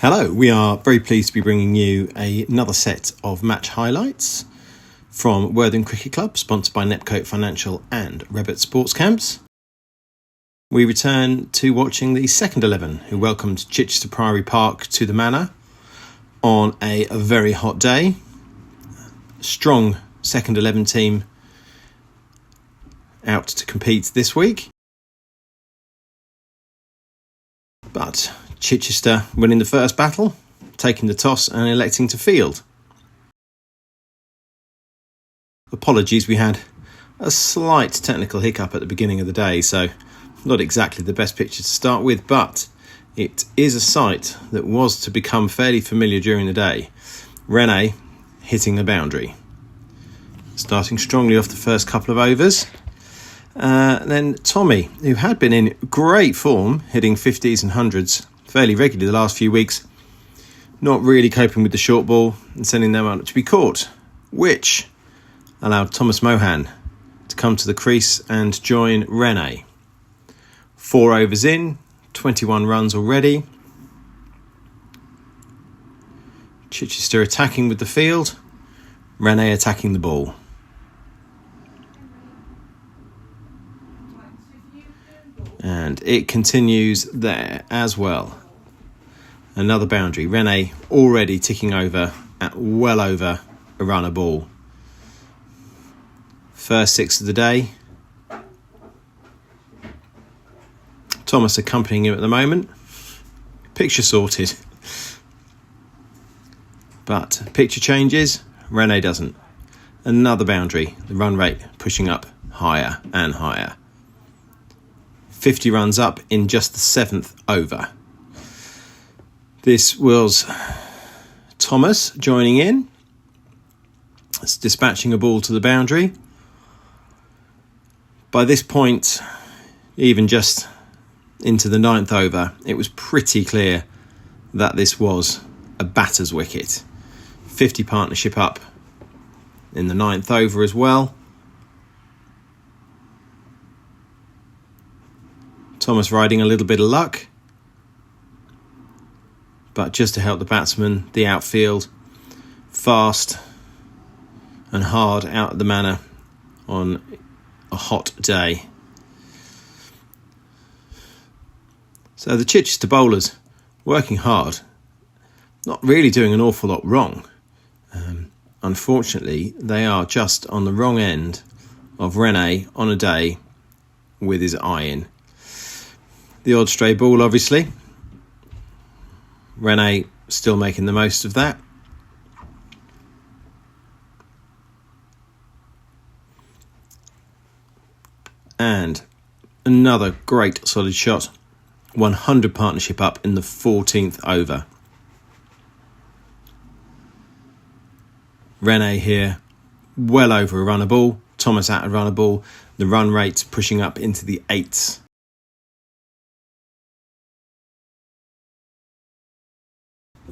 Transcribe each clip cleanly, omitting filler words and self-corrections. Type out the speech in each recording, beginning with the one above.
Hello, we are very pleased to be bringing you another set of match highlights from Worthing Cricket Club, sponsored by Nepcote Financial and Rebbit Sports Camps. We return to watching the second 11, who welcomed Chichester Priory Park to the Manor on a very hot day. Strong second 11 team out to compete this week. But Chichester winning the first battle, taking the toss and electing to field. Apologies, we had a slight technical hiccup at the beginning of the day, so not exactly the best picture to start with, but it is a sight that was to become fairly familiar during the day. Rene hitting the boundary. Starting strongly off the first couple of overs. Then Tommy, who had been in great form, hitting 50s and 100s fairly regularly the last few weeks, not really coping with the short ball and sending them out to be caught, which allowed Thomas Mohan to come to the crease and join Rene. 4 overs in, 21 runs already. Chichester attacking with the field, Rene attacking the ball. And it continues there as well. Another boundary. Rene already ticking over at well over a run a ball. First 6 of the day. Thomas accompanying him at the moment. Picture sorted. But picture changes. Rene doesn't. Another boundary. The run rate pushing up higher and higher. 50 runs up in just the 7th over. This was Thomas joining in. It's dispatching a ball to the boundary. By this point, even just into the 9th over, it was pretty clear that this was a batter's wicket. 50 partnership up in the 9th over as well. Thomas riding a little bit of luck, but just to help the batsman, the outfield, fast and hard out at the Manor on a hot day. So the Chichester bowlers working hard, not really doing an awful lot wrong. Unfortunately, they are just on the wrong end of Rene on a day with his eye in. The odd stray ball, obviously. Rene still making the most of that. And another great solid shot. 100 partnership up in the 14th over. Rene here, well over a run a ball. Thomas out a run a ball. The run rate pushing up into the 8s.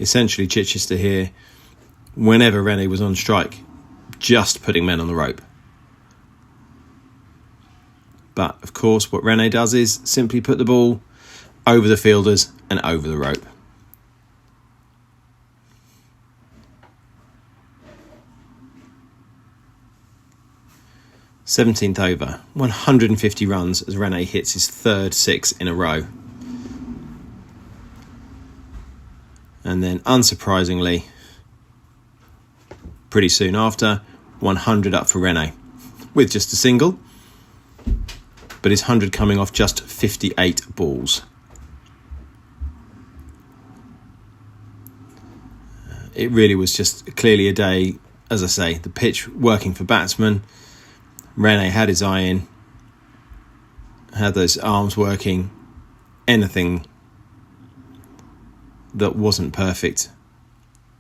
Essentially Chichester here, whenever Rene was on strike, just putting men on the rope. But of course what Rene does is simply put the ball over the fielders and over the rope. Seventeenth over, 150 runs as Rene hits his 3rd 6 in a row. And then, unsurprisingly, pretty soon after, 100 up for Rene, with just a single, but his 100 coming off just 58 balls. It really was just clearly a day, as I say, the pitch working for batsmen. Rene had his eye in, had those arms working, anything that wasn't perfect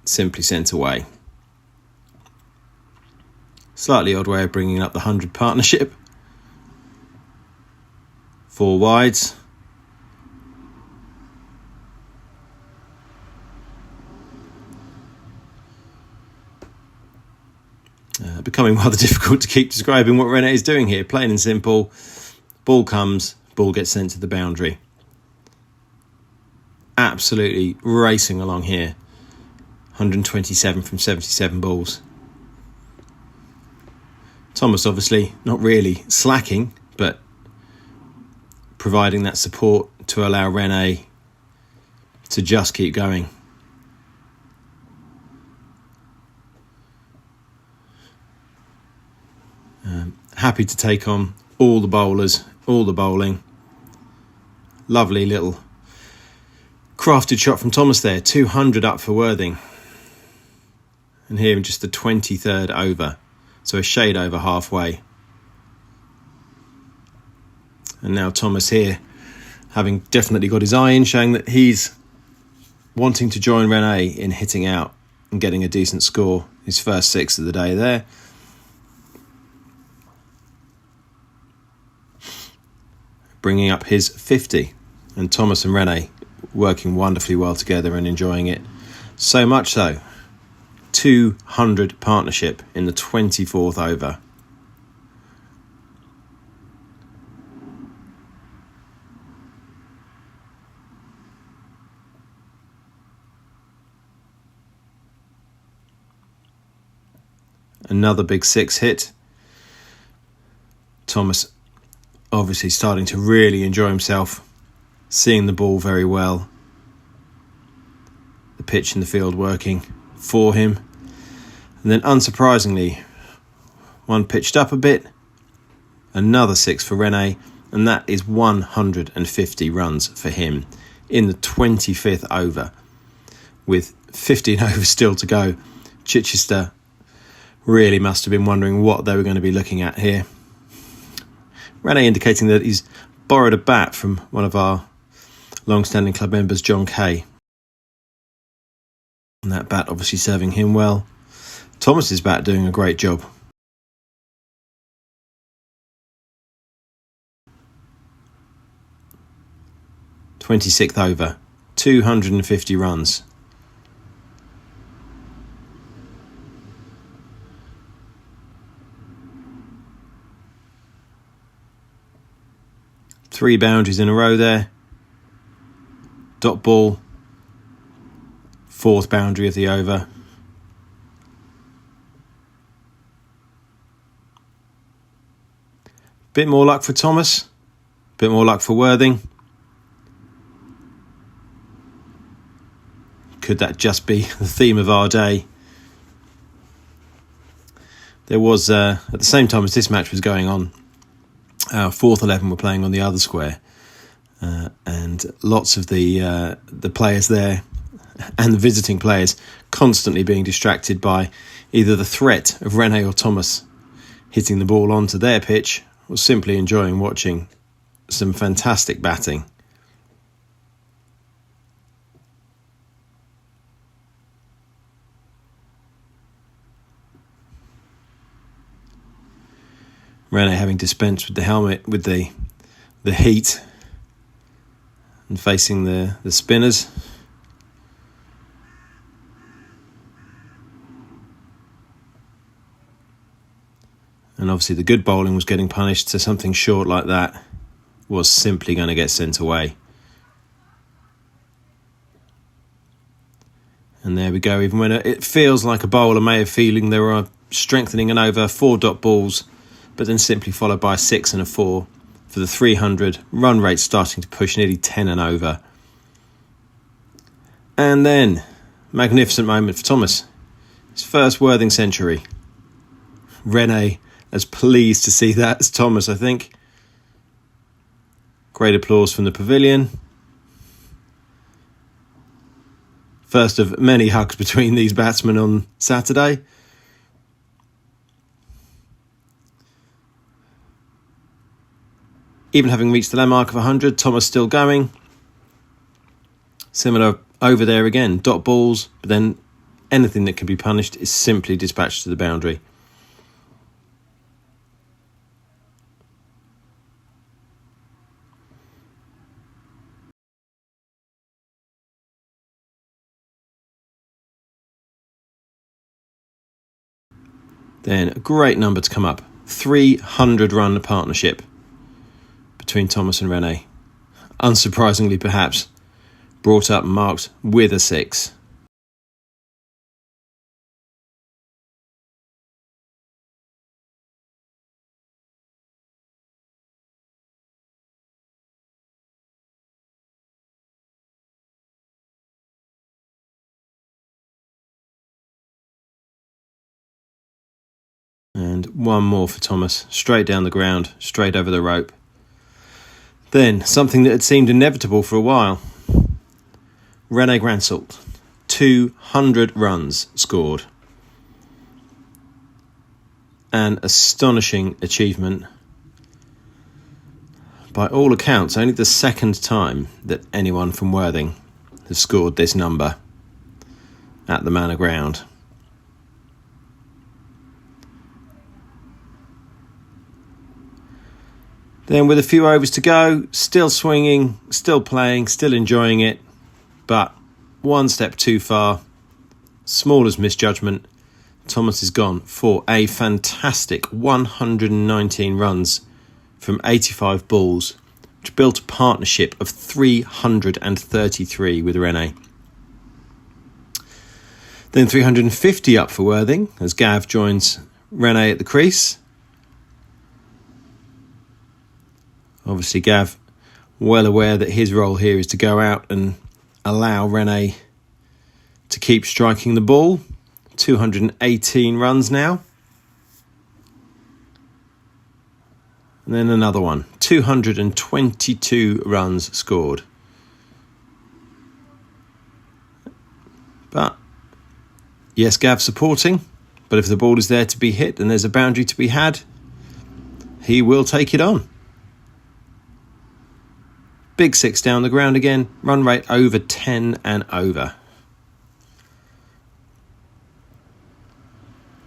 simply sent away. Slightly odd way of bringing up the 100 partnership. 4 wides. Becoming rather difficult to keep describing what Rene is doing here. Plain and simple. Ball comes, ball gets sent to the boundary. absolutely racing along here. 127 from 77 balls. Thomas obviously not really slacking, but providing that support to allow Rene to just keep going. Happy to take on all the bowlers, all the bowling. Lovely little crafted shot from Thomas there, 200 up for Worthing. And here in just the 23rd over, so a shade over halfway. And now Thomas here, having definitely got his eye in, showing that he's wanting to join Rene in hitting out and getting a decent score. His first 6 of the day there. Bringing up his 50. And Thomas and Rene working wonderfully well together and enjoying it. So much so, 200 partnership in the 24th over. Another big 6 hit. Thomas obviously starting to really enjoy himself, seeing the ball very well. The pitch in the field working for him. And then unsurprisingly, one pitched up a bit, another 6 for Rene, and that is 150 runs for him in the 25th over. With 15 overs still to go, Chichester really must have been wondering what they were going to be looking at here. Rene indicating that he's borrowed a bat from one of our long-standing club members, John Kay. And that bat obviously serving him well. Thomas's bat doing a great job. "26th over, 250 runs. Three boundaries in a row there. Dot ball. 4th boundary of the over. Bit more luck for Thomas. Bit more luck for Worthing. Could that just be the theme of our day? There was, at the same time as this match was going on, our 4th 11 were playing on the other square, and lots of the players there and the visiting players constantly being distracted by either the threat of Rene or Thomas hitting the ball onto their pitch or simply enjoying watching some fantastic batting. Rene having dispensed with the helmet, with the heat, and facing the spinners. And obviously the good bowling was getting punished, so something short like that was simply going to get sent away. And there we go, even when it feels like a bowler may have feeling they were strengthening an over, 4 dot balls, but then simply followed by a 6 and a 4 for the 300, run rate starting to push nearly 10 and over. And then, magnificent moment for Thomas. His first Worthing century. Rene as pleased to see that as Thomas, I think. Great applause from the pavilion. First of many hugs between these batsmen on Saturday. Even having reached the landmark of 100, Thomas still going. Similar over there again, dot balls, but then anything that can be punished is simply dispatched to the boundary. Then a great number to come up, 300 run partnership between Thomas and Rene. Unsurprisingly, perhaps, brought up and marked with a 6. And one more for Thomas, straight down the ground, straight over the rope. Then, something that had seemed inevitable for a while. René Granselt, 200 runs scored. An astonishing achievement. By all accounts, only the second time that anyone from Worthing has scored this number at the Manor Ground. Then with a few overs to go, still swinging, still playing, still enjoying it, but one step too far, small as misjudgment, Thomas is gone for a fantastic 119 runs from 85 balls, which built a partnership of 333 with René. Then 350 up for Worthing as Gav joins René at the crease. Obviously, Gav, well aware that his role here is to go out and allow René to keep striking the ball. 218 runs now. And then another one. 222 runs scored. But, yes, Gav supporting. But if the ball is there to be hit and there's a boundary to be had, he will take it on. Big 6 down the ground again. Run rate over 10 and over.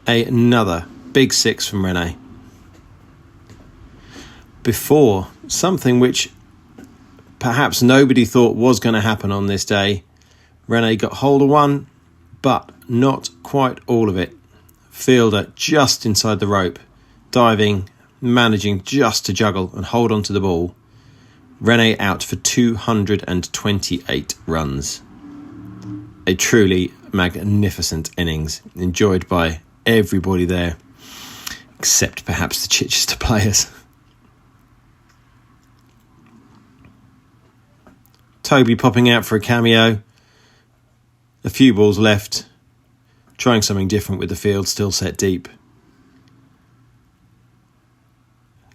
Another big 6 from René. Before, something which perhaps nobody thought was going to happen on this day, René got hold of one, but not quite all of it. Fielder just inside the rope, diving, managing just to juggle and hold on to the ball. René out for 228 runs. A truly magnificent innings, enjoyed by everybody there, except perhaps the Chichester players. Toby popping out for a cameo. A few balls left, trying something different with the field still set deep.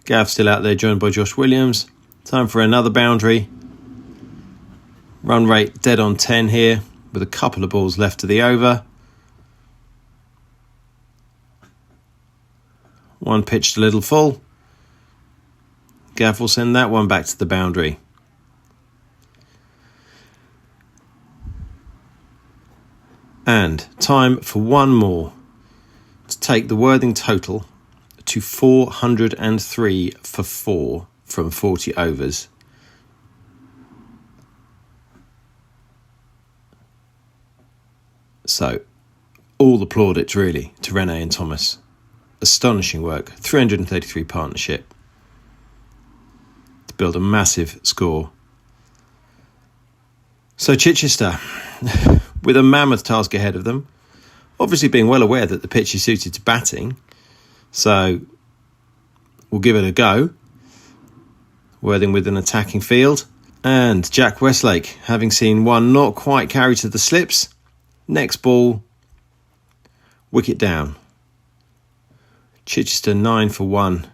Gav still out there, joined by Josh Williams. Time for another boundary. Run rate dead on 10 here, with a couple of balls left to the over. One pitched a little full. Gav will send that one back to the boundary. And time for one more to take the Worthing total to 403 for 4 from 40 overs. So, all the plaudits really to René and Thomas. Astonishing work, 333 partnership to build a massive score. So Chichester, with a mammoth task ahead of them, obviously being well aware that the pitch is suited to batting, so we'll give it a go. Worthing with an attacking field, and Jack Westlake, having seen one not quite carry to the slips, next ball, wicket down. Chichester 9 for 1.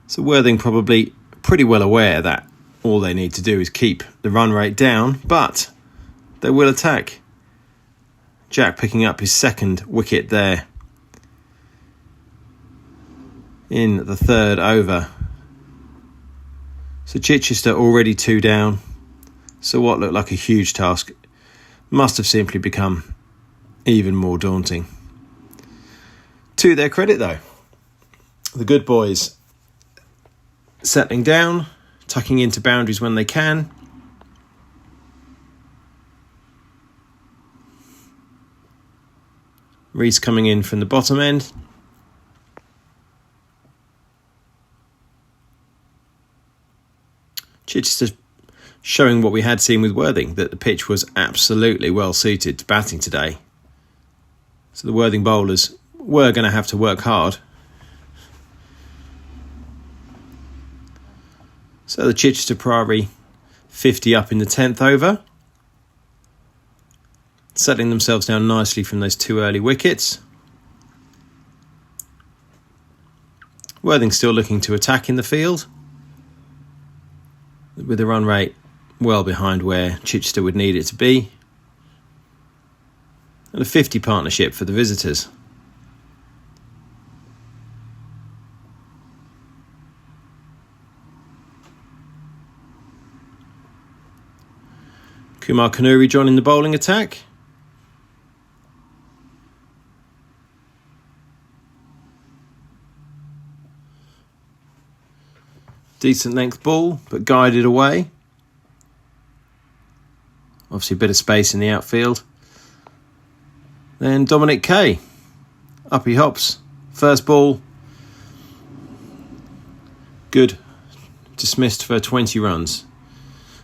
So Worthing probably pretty well aware that all they need to do is keep the run rate down, but they will attack. Jack picking up his second wicket there in the third over. So Chichester already 2 down. So what looked like a huge task must have simply become even more daunting. To their credit though, the good boys settling down, tucking into boundaries when they can. Reese coming in from the bottom end. Chichester showing what we had seen with Worthing, that the pitch was absolutely well suited to batting today. So the Worthing bowlers were going to have to work hard. So the Chichester Priory 50 up in the 10th over, settling themselves down nicely from those 2 early wickets. Worthing still looking to attack in the field, with the run rate well behind where Chichester would need it to be. And a 50 partnership for the visitors. Kumar Kanuri joining the bowling attack. Decent length ball, but guided away. Obviously a bit of space in the outfield. Then Dominic Kay. Up he hops. First ball. Good. Dismissed for 20 runs.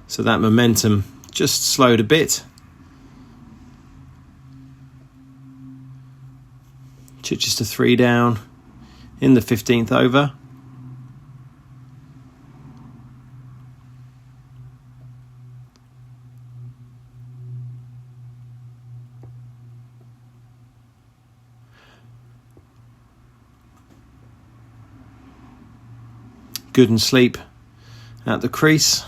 So that momentum just slowed a bit. Chichester 3 down in the 15th over. Good and Sleep at the crease,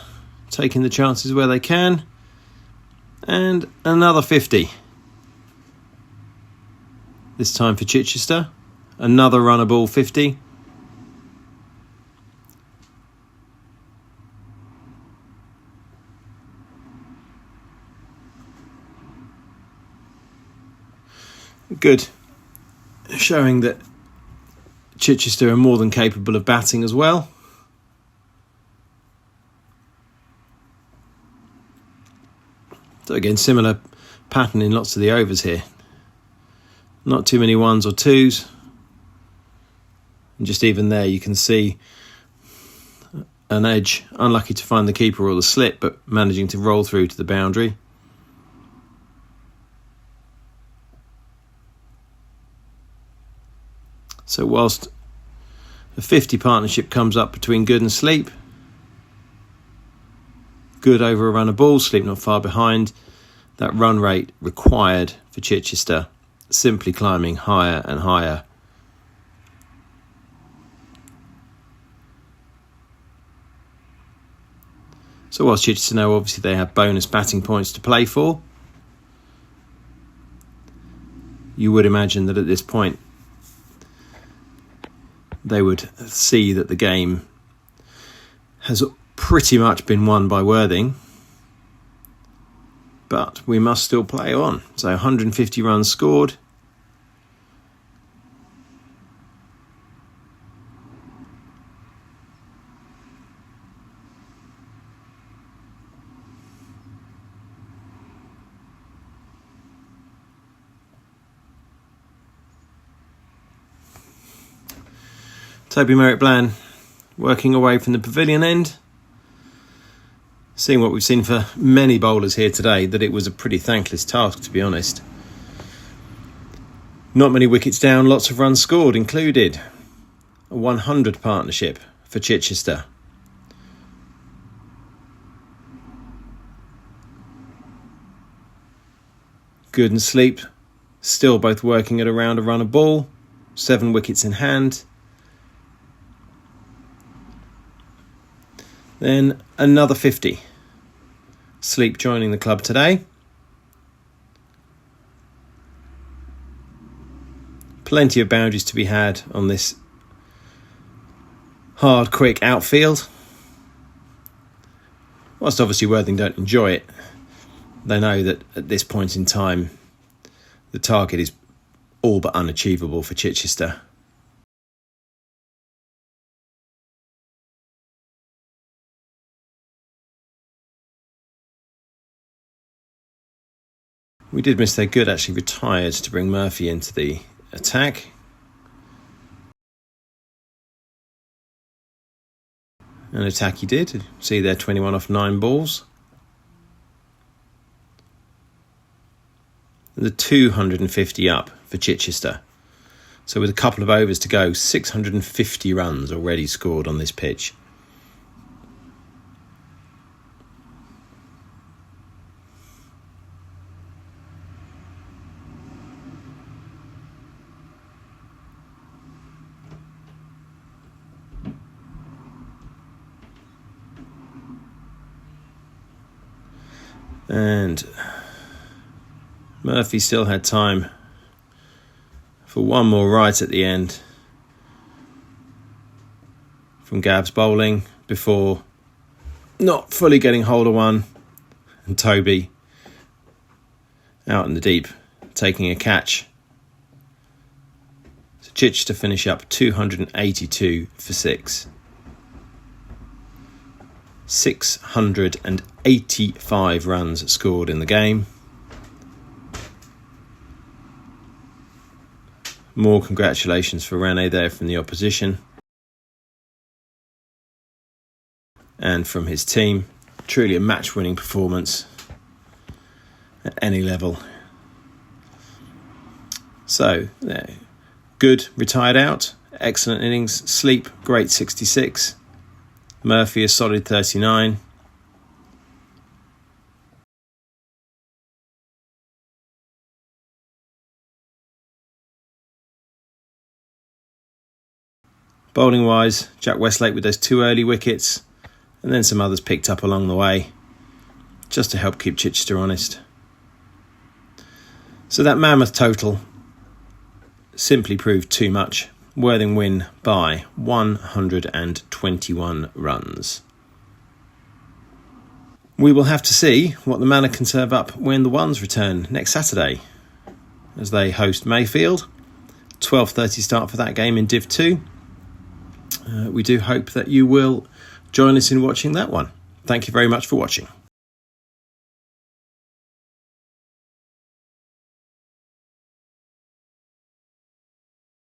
taking the chances where they can. And another 50. This time for Chichester. Another runner ball 50. Good. Showing that Chichester are more than capable of batting as well. So again, similar pattern in lots of the overs here. Not too many ones or twos. And just even there you can see an edge, unlucky to find the keeper or the slip, but managing to roll through to the boundary. So whilst a 50 partnership comes up between Good and Sleep, Good over a runner ball, Sleep not far behind. That run rate required for Chichester simply climbing higher and higher. So whilst Chichester know obviously they have bonus batting points to play for, you would imagine that at this point they would see that the game has pretty much been won by Worthing, but we must still play on. So 150 runs scored. Toby Merritt-Bland working away from the pavilion end. Seeing what we've seen for many bowlers here today, that it was a pretty thankless task, to be honest. Not many wickets down, lots of runs scored, included a 100 partnership for Chichester. Good and Sleep still both working at around a run a ball, 7 wickets in hand. Then another 50. Sleep joining the club today. Plenty of boundaries to be had on this hard, quick outfield. Whilst obviously Worthing don't enjoy it, they know that at this point in time, the target is all but unachievable for Chichester. We did miss their Good actually retired to bring Murphy into the attack. and attack he did. See there, 21 off 9 balls. The 250 up for Chichester. So with a couple of overs to go, 650 runs already scored on this pitch. And Murphy still had time for one more right at the end from Gab's bowling before not fully getting hold of one, and Toby out in the deep taking a catch. So Chichester finish up 282 for 6. 685 runs scored in the game. More congratulations for Rene there from the opposition and from his team. Truly a match-winning performance at any level. So, good retired out, excellent innings. Sleep, great 66. Murphy, a solid 39. Bowling wise, Jack Westlake with those 2 early wickets, and then some others picked up along the way, just to help keep Chichester honest. So that mammoth total simply proved too much. Worthing win by 121 runs. We will have to see what the Manor can serve up when the Ones return next Saturday, as they host Mayfield. 12:30 start for that game in Div 2. We do hope that you will join us in watching that one. Thank you very much for watching.